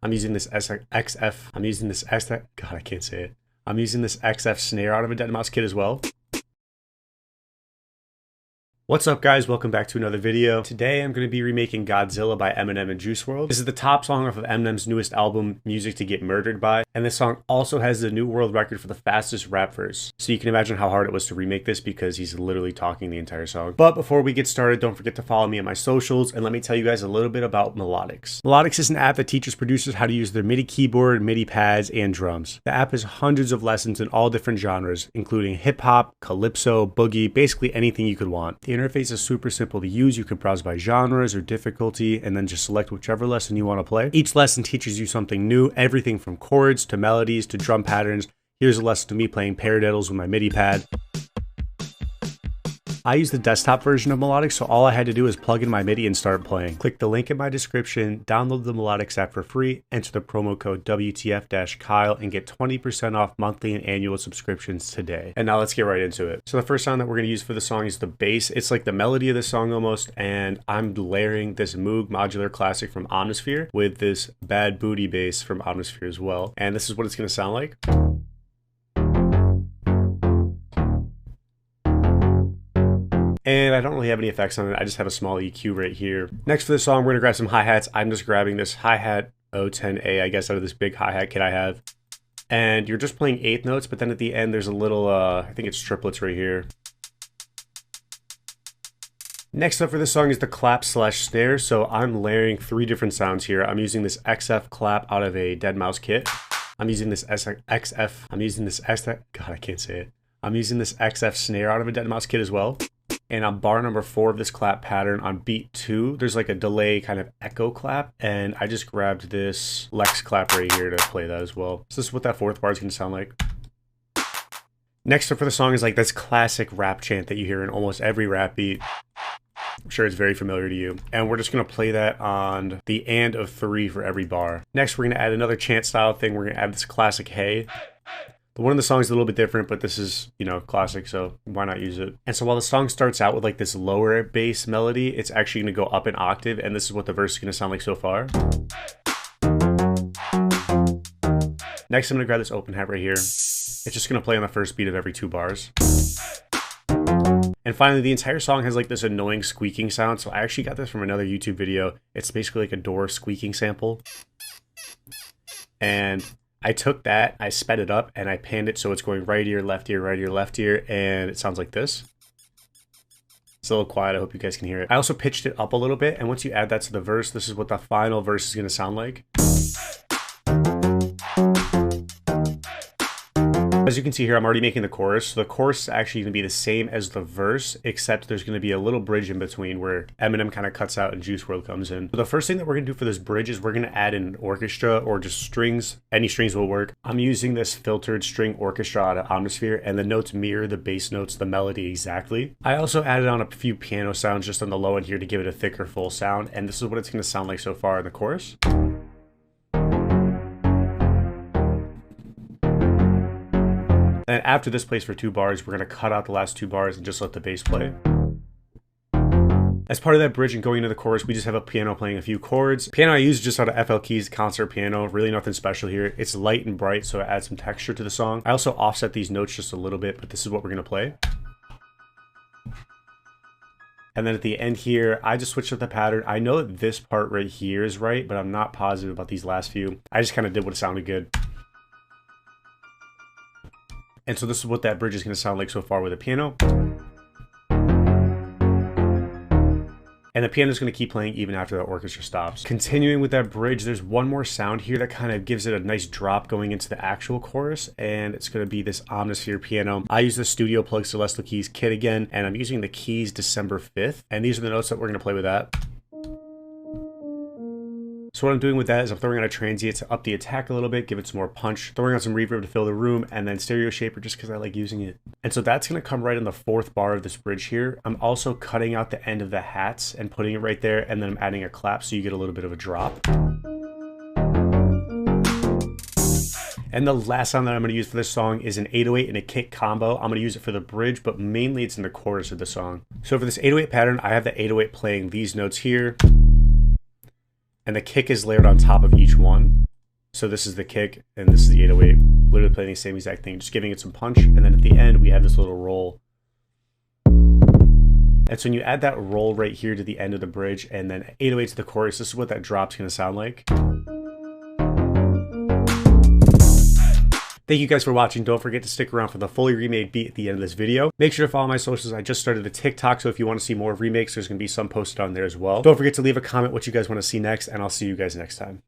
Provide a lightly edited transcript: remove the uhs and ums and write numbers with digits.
I'm using this XF. I'm using this God, I can't say it. I'm using this XF snare out of a deadmau5 kit as well. What's up guys, welcome back to another video. Today I'm going to be remaking Godzilla by Eminem and Juice WRLD. This is the top song off of Eminem's newest album, Music to Get Murdered By, and this song also has the new world record for the fastest rap verse. So you can imagine how hard it was to remake this because he's literally talking the entire song. But before we get started, don't forget to follow me on my socials and let me tell you guys a little bit about Melodics. Melodics is an app that teaches producers how to use their MIDI keyboard, MIDI pads, and drums. The app has hundreds of lessons in all different genres, including hip-hop, calypso, boogie, basically anything you could want. The interface is super simple to use. You can browse by genres or difficulty and then just select whichever lesson you want to play. Each lesson teaches you something new, everything from chords to melodies to drum patterns. Here's a lesson to me playing paradiddles with my MIDI pad. I use the desktop version of Melodics, so all I had to do is plug in my MIDI and start playing. Click the link in my description, download the Melodics app for free, enter the promo code WTF-Kyle, and get 20% off monthly and annual subscriptions today. And now let's get right into it. So the first sound that we're going to use for the song is the bass. It's like the melody of the song almost, and I'm layering this Moog modular classic from Omnisphere with this Bad Booty bass from Omnisphere as well. And this is what it's going to sound like. And I don't really have any effects on it. I just have a small EQ right here. Next for the song, we're gonna grab some hi-hats. I'm just grabbing this hi-hat 010A, I guess, out of this big hi-hat kit I have. And you're just playing eighth notes, but then at the end, there's a little, I think it's triplets right here. Next up for this song is the clap slash snare. So I'm layering three different sounds here. I'm using this XF clap out of a deadmau5 kit. I'm using this XF, God, I can't say it. I'm using this XF snare out of a deadmau5 kit as well. And on bar number 4 of this clap pattern, on beat 2, there's like a delay kind of echo clap. And I just grabbed this Lex clap right here to play that as well. So this is what that fourth bar is going to sound like. Next up for the song is like this classic rap chant that you hear in almost every rap beat. I'm sure it's very familiar to you. And we're just going to play that on the and of 3 for every bar. Next, we're going to add another chant style thing. We're going to add this classic hey. The one of the songs is a little bit different, but this is, you know, classic, so why not use it? And so while the song starts out with like this lower bass melody, it's actually going to go up an octave, and this is what the verse is going to sound like so far. Next, I'm going to grab this open hat right here. It's just going to play on the first beat of every 2 bars. And finally, the entire song has like this annoying squeaking sound, so I actually got this from another YouTube video. It's basically like a door squeaking sample. And I took that, I sped it up, and I panned it so it's going right ear, left ear, right ear, left ear, and it sounds like this. It's a little quiet, I hope you guys can hear it. I also pitched it up a little bit, and once you add that to the verse, this is what the final verse is going to sound like. As you can see here, I'm already making the chorus. So the chorus is actually going to be the same as the verse, except there's going to be a little bridge in between where Eminem kind of cuts out and Juice WRLD comes in. So the first thing that we're going to do for this bridge is we're going to add in an orchestra or just strings. Any strings will work. I'm using this filtered string orchestra out of Omnisphere, and the notes mirror the bass notes, the melody exactly. I also added on a few piano sounds just on the low end here to give it a thicker, full sound, and this is what it's going to sound like so far in the chorus. And after this plays for 2 bars, we're going to cut out the last 2 bars and just let the bass play. As part of that bridge and going into the chorus, we just have a piano playing a few chords. Piano I use just out of FL Keys concert piano, really nothing special here. It's light and bright, so it adds some texture to the song. I also offset these notes just a little bit, but this is what we're going to play. And then at the end here, I just switched up the pattern. I know that this part right here is right, but I'm not positive about these last few. I just kind of did what sounded good. And so this is what that bridge is going to sound like so far with the piano. And the piano is going to keep playing even after the orchestra stops. Continuing with that bridge, there's one more sound here that kind of gives it a nice drop going into the actual chorus. And it's going to be this Omnisphere piano. I use the Studio Plug Celestial Keys kit again, and I'm using the keys December 5th. And these are the notes that we're going to play with that. So what I'm doing with that is I'm throwing on a transient to up the attack a little bit, give it some more punch, throwing on some reverb to fill the room, and then stereo shaper just because I like using it. And so that's going to come right in the 4th bar of this bridge here. I'm also cutting out the end of the hats and putting it right there, and then I'm adding a clap so you get a little bit of a drop. And the last sound that I'm going to use for this song is an 808 and a kick combo. I'm going to use it for the bridge, but mainly it's in the chorus of the song. So for this 808 pattern, I have the 808 playing these notes here. And the kick is layered on top of each one. So this is the kick, and this is the 808. Literally playing the same exact thing, just giving it some punch. And then at the end, we have this little roll. And so when you add that roll right here to the end of the bridge, and then 808 to the chorus, this is what that drop's going to sound like. Thank you guys for watching. Don't forget to stick around for the fully remade beat at the end of this video. Make sure to follow my socials. I just started a TikTok, so if you want to see more remakes, there's going to be some posted on there as well. Don't forget to leave a comment what you guys want to see next, and I'll see you guys next time.